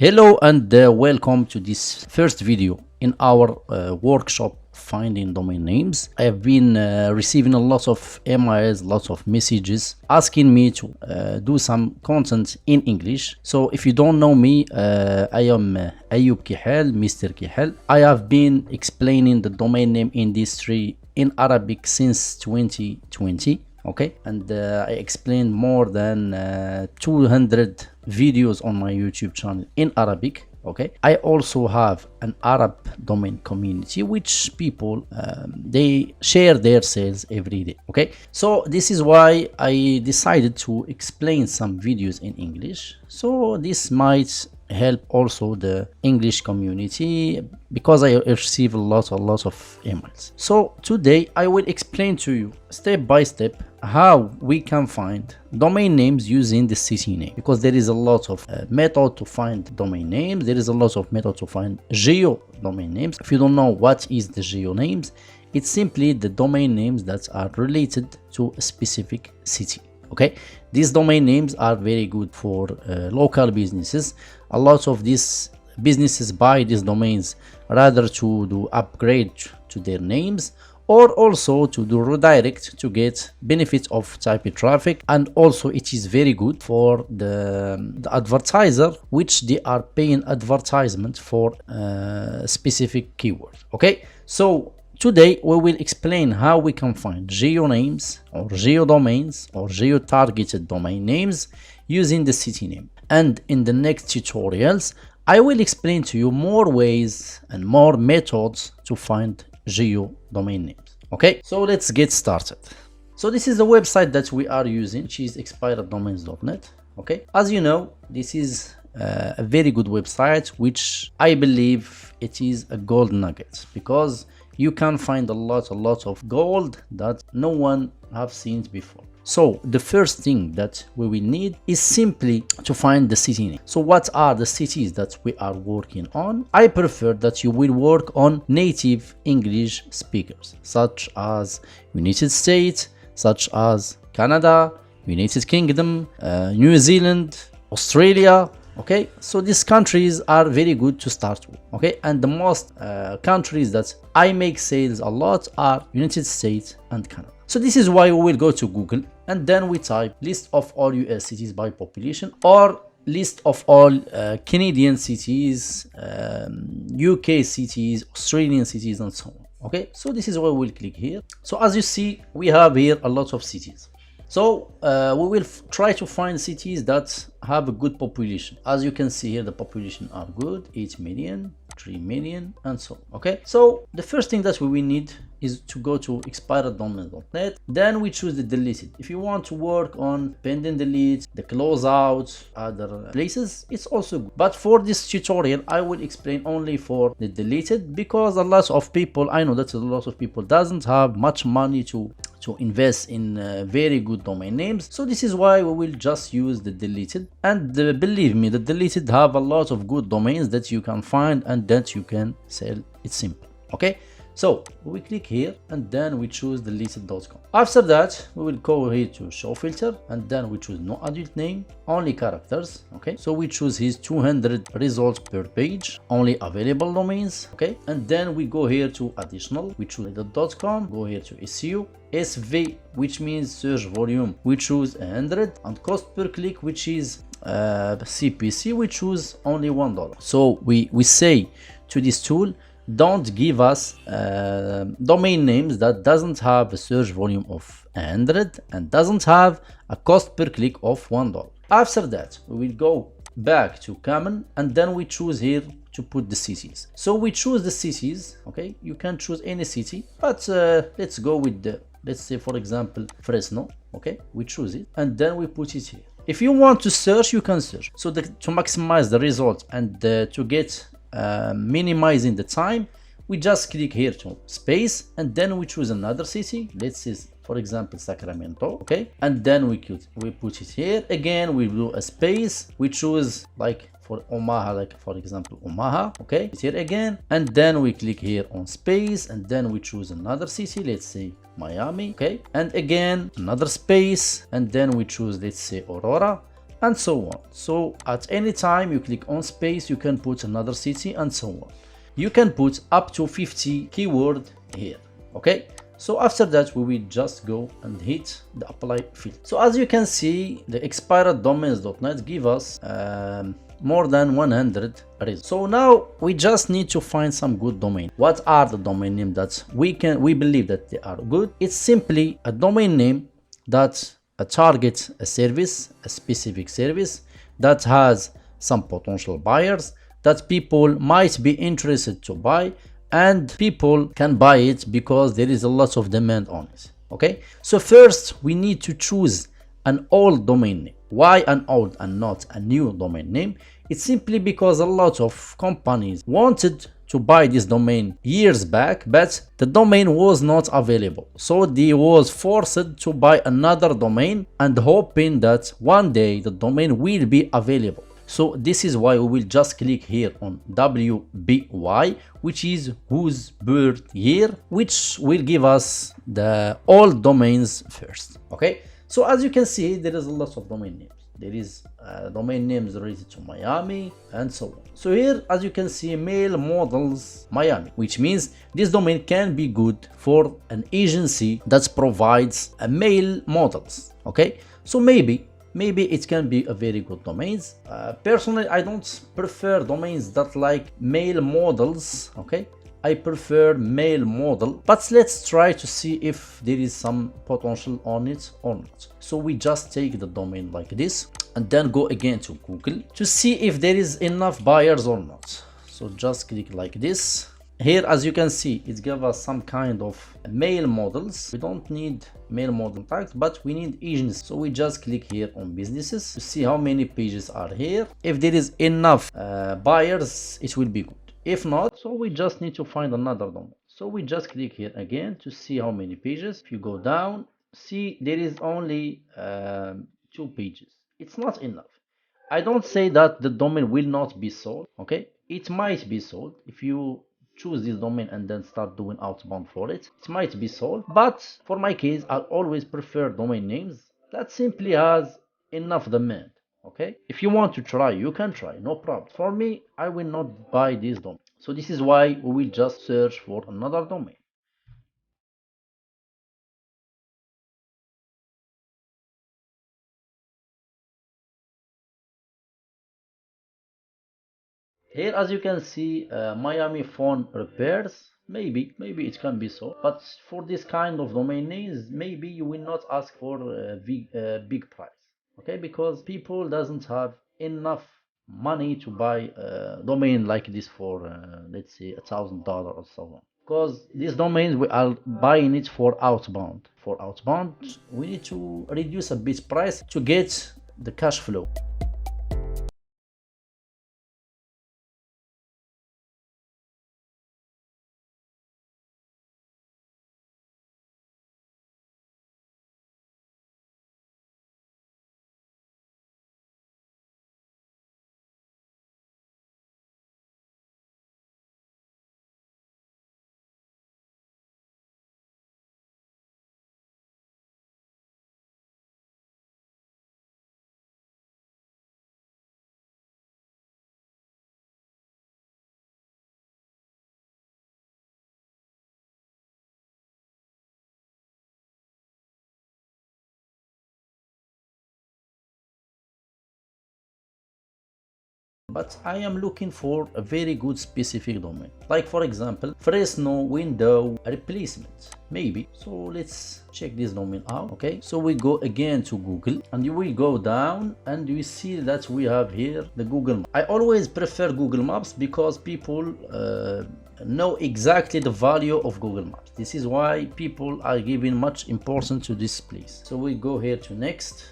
Hello and welcome to this first video in our workshop finding domain names. I have been receiving a lot of emails, lots of messages asking me to do some content in English. So if you don't know me, I am Ayub Kehel, Mr. Kehel. I have been explaining the domain name industry in Arabic since 2020. Okay, and I explained more than 200 videos on my YouTube channel in Arabic. Okay, I also have an Arab domain community which people they share their sales every day. Okay, so this is why I decided to explain some videos in English, so this might help also the English community because I receive a lot of emails. So today I will explain to you step by step how we can find domain names using the city name, because there is a lot of method to find domain names. There is a lot of method to find geo domain names. If you don't know what is the geo names, it's simply the domain names that are related to a specific city. Okay, these domain names are very good for local businesses. A lot of these businesses buy these domains rather to do upgrade to their names, or also to do redirect to get benefits of type traffic. And also it is very good for the advertiser, which they are paying advertisement for specific keyword. Okay, so today we will explain how we can find geo names or geo domains or geo-targeted domain names using the city name. And in the next tutorials, I will explain to you more ways and more methods to find geo domain names. Okay, so let's get started. So this is the website that we are using, which is expireddomains.net. Okay, as you know, this is a very good website, which I believe it is a gold nugget, because you can find a lot of gold that no one have seen before. So the first thing that we will need is simply to find the city name. So what are the cities that we are working on? I prefer that you will work on native English speakers, such as United States, such as Canada, United Kingdom, New Zealand, Australia. Okay, so these countries are very good to start with. Okay, and the most countries that I make sales a lot are United States and Canada. So this is why we will go to Google and then we type list of all US cities by population, or list of all Canadian cities, UK cities, Australian cities, and so on. Okay, so this is why we'll click here. So as you see, we have here a lot of cities. So we will try to find cities that have a good population. As you can see here, the population are good, 8 million, 3 million, and so on. Okay, so the first thing that we will need is to go to expireddomains.net. Then we choose the deleted. If you want to work on pending delete, the closeout, other places, it's also good. But for this tutorial, I will explain only for the deleted, because a lot of people, I know that a lot of people doesn't have much money to invest in very good domain names. So this is why we will just use the deleted. And believe me, the deleted have a lot of good domains that you can find and that you can sell. It's simple. Okay, so we click here and then we choose deleted.com. After that, we will go here to show filter and then we choose no adult name, only characters. Okay, so we choose his 200 results per page, only available domains. Okay, and then we go here to additional, we choose .com, go here to SEO, SV, which means search volume, we choose 100, and cost per click, which is CPC, we choose only $1. So we say to this tool, don't give us domain names that doesn't have a search volume of 100 and doesn't have a cost per click of $1. After that, we will go back to common and then we choose here to put the cities. So we choose the cities. Okay, you can choose any city, but let's go with the, let's say for example Fresno. Okay, we choose it and then we put it here. If you want to search, you can search. So to maximize the result and to get minimizing the time, we just click here to space and then we choose another city. Let's say for example Sacramento. Okay, and then we put it here again. We do a space, we choose like for Omaha, like for example Omaha. Okay, it's here again, and then we click here on space and then we choose another city, let's say Miami. Okay, and again another space and then we choose, let's say Aurora. and so on. So at any time you click on space, you can put another city and so on. You can put up to 50 keyword here. Okay, so after that we will just go and hit the apply field. So as you can see, the expired domains.net give us more than 100 results. So now we just need to find some good domain. What are the domain names that we believe that they are good? It's simply a domain name that targets a service, a specific service that has some potential buyers, that people might be interested to buy, and people can buy it because there is a lot of demand on it. Okay, so first we need to choose an old domain name. Why an old and not a new domain name? It's simply because a lot of companies wanted to buy this domain years back, but the domain was not available, so they was forced to buy another domain and hoping that one day the domain will be available. So this is why we will just click here on WBY, which is whose birth year, which will give us the old domains first. Okay, so as you can see, there is a lot of domain names. There is domain names related to Miami and so on. So here, as you can see, male models Miami, which means this domain can be good for an agency that provides male models. Okay, so maybe it can be a very good domains. Personally, I don't prefer domains that like male models. Okay, I prefer male model, but let's try to see if there is some potential on it or not. So we just take the domain like this and then go again to Google to see if there is enough buyers or not. So just click like this. Here, as you can see, it gives us some kind of male models. We don't need male model tags, but we need agencies. So we just click here on businesses to see how many pages are here. If there is enough buyers, it will be good. If not, so we just need to find another domain. So we just click here again to see how many pages. If you go down, see there is only 2 pages. It's not enough. I don't say that the domain will not be sold. Okay, it might be sold if you choose this domain and then start doing outbound for it. It might be sold, but for my case, I always prefer domain names that simply has enough demand. Okay, if you want to try, you can try, no problem. For me, I will not buy this domain. So this is why we will just search for another domain. Here, as you can see, Miami phone repairs. Maybe it can be so, but for this kind of domain names, maybe you will not ask for a big price. Okay, because people doesn't have enough money to buy a domain like this for let's say $1,000 or so on. Because these domains we are buying it for outbound. For outbound, we need to reduce a bit price to get the cash flow. But I am looking for a very good specific domain, like for example Fresno window replacement, maybe. So let's check this domain out. Okay, so we go again to Google and you will go down and you see that we have here the Google Maps. I always prefer Google Maps because people know exactly the value of Google Maps. This is why people are giving much importance to this place. So we go here to next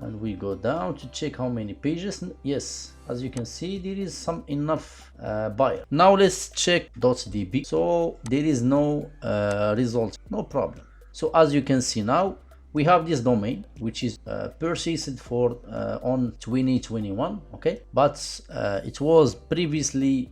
and we go down to check how many pages. Yes, as you can see, there is some enough buyer. Now let's check .db. So there is no result, no problem. So as you can see now, we have this domain which is purchased for on 2021. Okay, but it was previously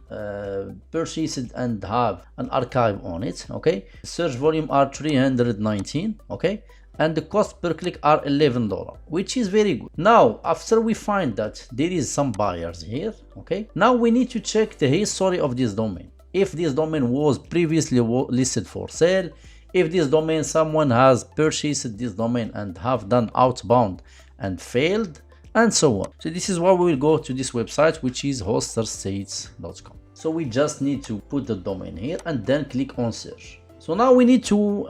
purchased and have an archive on it. Okay, search volume are 319. Okay, and the cost per click are $11, which is very good. Now after we find that there is some buyers here, okay, now we need to check the history of this domain. If this domain was previously listed for sale, if this domain someone has purchased this domain and have done outbound and failed, and so on. So this is why we will go to this website, which is hosterstates.com. So we just need to put the domain here and then click on search. So now we need to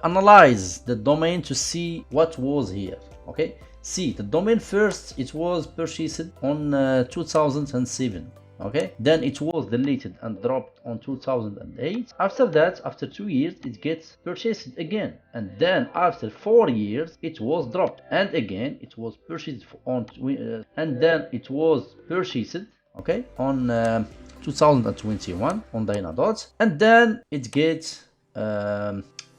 analyze the domain to see what was here. Okay, see the domain first, it was purchased on 2007. Okay, then it was deleted and dropped on 2008. After that, after 2 years, it gets purchased again, and then after 4 years it was dropped, and again it was purchased on and then it was purchased, okay, on 2021 on Dynadots, and then it gets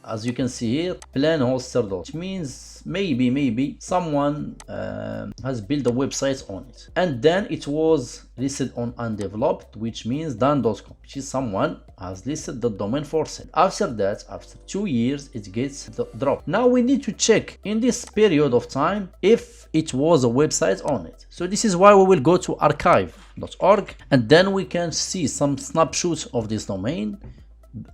as you can see here, plain hoster dot, which means maybe someone has built a website on it, and then it was listed on undeveloped, which means done.com, which is someone has listed the domain for sale. After that, after 2 years, it gets dropped. Now we need to check in this period of time if it was a website on it. So this is why we will go to archive.org, and then we can see some snapshots of this domain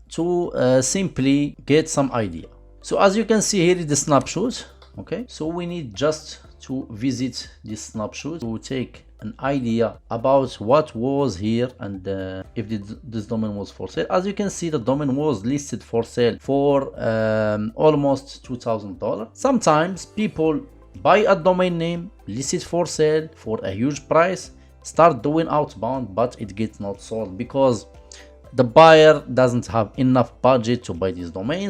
to simply get some idea. So as you can see, here is the snapshot. Okay, so we need just to visit this snapshot to take an idea about what was here and if this domain was for sale. As you can see, the domain was listed for sale for almost $2,000. Sometimes people buy a domain name, list it for sale for a huge price, start doing outbound, but it gets not sold because the buyer doesn't have enough budget to buy this domain.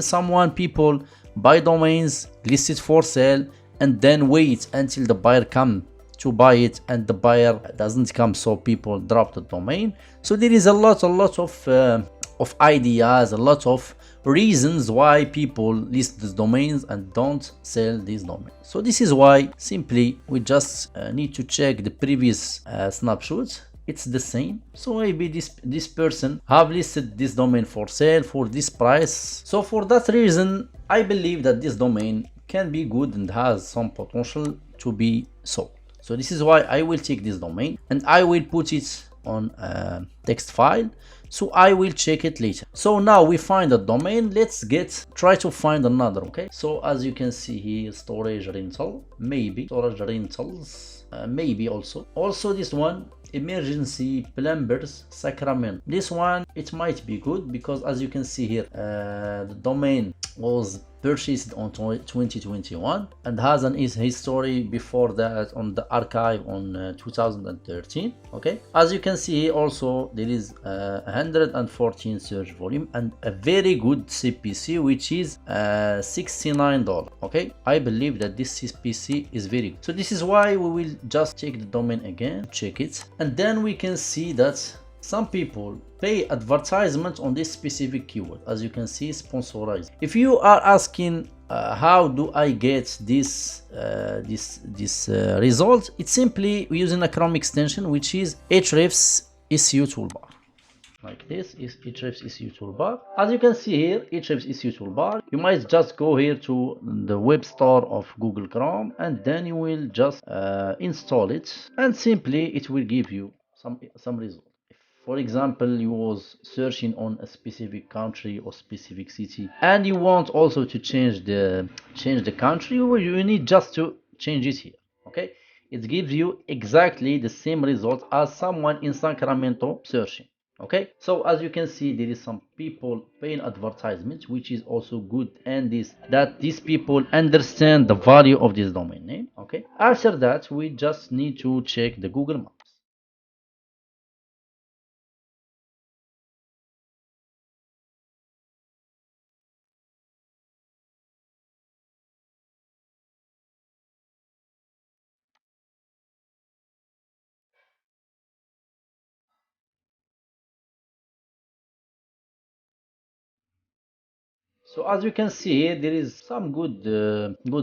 People buy domains, list it for sale, and then wait until the buyer come to buy it, and the buyer doesn't come, so people drop the domain. So there is a lot of ideas, a lot of reasons why people list these domains and don't sell these domains. So this is why simply we just need to check the previous snapshots. It's the same. So maybe this person have listed this domain for sale for this price. So for that reason, I believe that this domain can be good and has some potential to be sold. So this is why I will take this domain and I will put it on a text file. So I will check it later. So now we find a domain. Let's try to find another. Okay, so as you can see here, storage rental, maybe storage rentals, maybe also this one, emergency plumbers Sacramento. This one, it might be good because as you can see here, the domain was purchased on 2021 and has an history before that on the archive on 2013. Okay, as you can see here also there is 114 search volume and a very good CPC, which is $69. Okay, I believe that this CPC is very good. So this is why we will just check the domain again, check it, and then we can see that some people pay advertisement on this specific keyword. As you can see, sponsorized. If you are asking how do I get this result, it's simply using a Chrome extension, which is Ahrefs SEO toolbar. Like this is Ahrefs SEO toolbar. As you can see here, Ahrefs SEO toolbar. You might just go here to the web store of Google Chrome, and then you will just install it, and simply it will give you some result. For example, you was searching on a specific country or specific city, and you want also to change the country, you need just to change it here. Okay, it gives you exactly the same result as someone in Sacramento searching. Okay, so as you can see, there is some people paying advertisements, which is also good, and these people understand the value of this domain name. Okay, after that we just need to check the Google Maps. So as you can see here, there is some good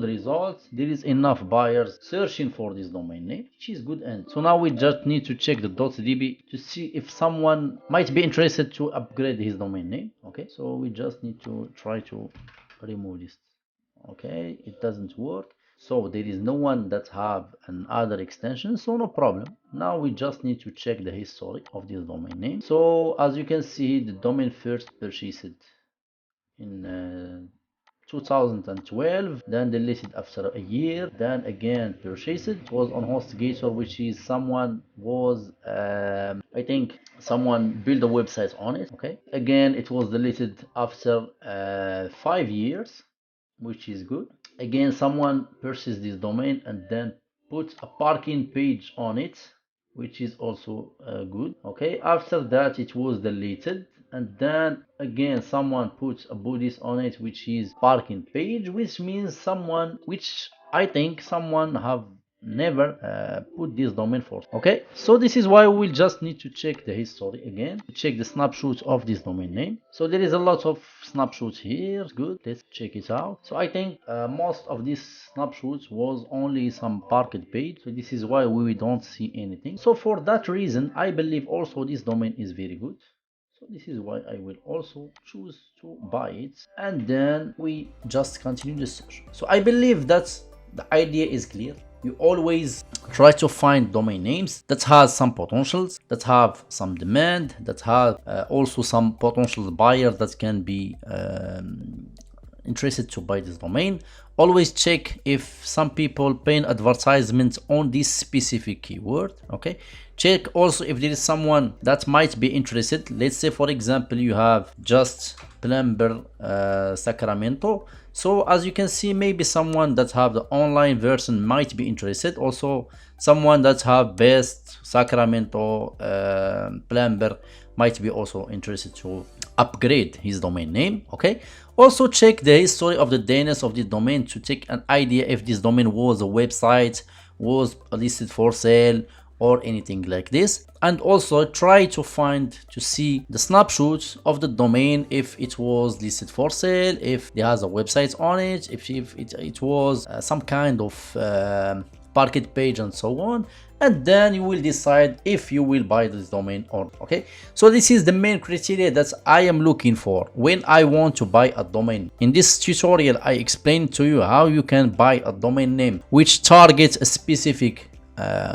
results. There is enough buyers searching for this domain name, which is good. And so now we just need to check the .db to see if someone might be interested to upgrade his domain name. Okay, so we just need to try to remove this. Okay, it doesn't work. So there is no one that have another extension, so no problem. Now we just need to check the history of this domain name. So as you can see, the domain first purchased in 2012, then deleted after a year, then again purchased. It was on HostGator, which is someone was I think someone built a website on it. Okay, again it was deleted after 5 years, which is good. Again, someone purchased this domain and then put a parking page on it, which is also good. Okay, after that it was deleted, and then again someone puts a Buddhist on it, which is parking page, which means someone, which I think someone have never put this domain for. Okay, so this is why we'll just need to check the history again, check the snapshot of this domain name. So there is a lot of snapshots here. Good, let's check it out. So I think most of these snapshots was only some parked page, so this is why we don't see anything. So for that reason, I believe also this domain is very good. So this is why I will also choose to buy it, and then we just continue the search. So I believe that the idea is clear. You always try to find domain names that has some potentials, that have some demand, that have also some potential buyers that can be interested to buy this domain. Always check if some people paying advertisements on this specific keyword. Okay, check also if there is someone that might be interested. Let's say for example you have just plumber Sacramento. So as you can see, maybe someone that have the online version might be interested. Also someone that have best Sacramento plumber might be also interested to upgrade his domain name. Okay, also check the history of the DNS of the domain to take an idea if this domain was a website, was listed for sale, or anything like this. And also try to see the snapshots of the domain, if it was listed for sale, if there has a website on it, if it was some kind of parked page, and so on. And then you will decide if you will buy this domain or not. Okay, so this is the main criteria that I am looking for when I want to buy a domain. In this tutorial I explained to you how you can buy a domain name which targets a specific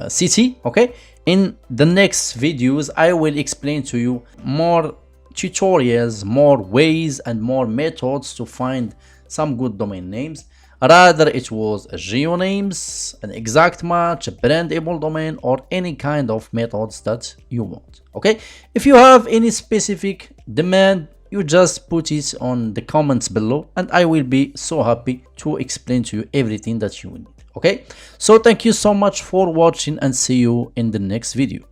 city. Okay, in the next videos I will explain to you more tutorials, more ways and more methods to find some good domain names. Rather it was a geo names, an exact match, a brandable domain, or any kind of methods that you want. Okay, if you have any specific demand, you just put it on the comments below and I will be so happy to explain to you everything that you need. Okay, so thank you so much for watching and see you in the next video.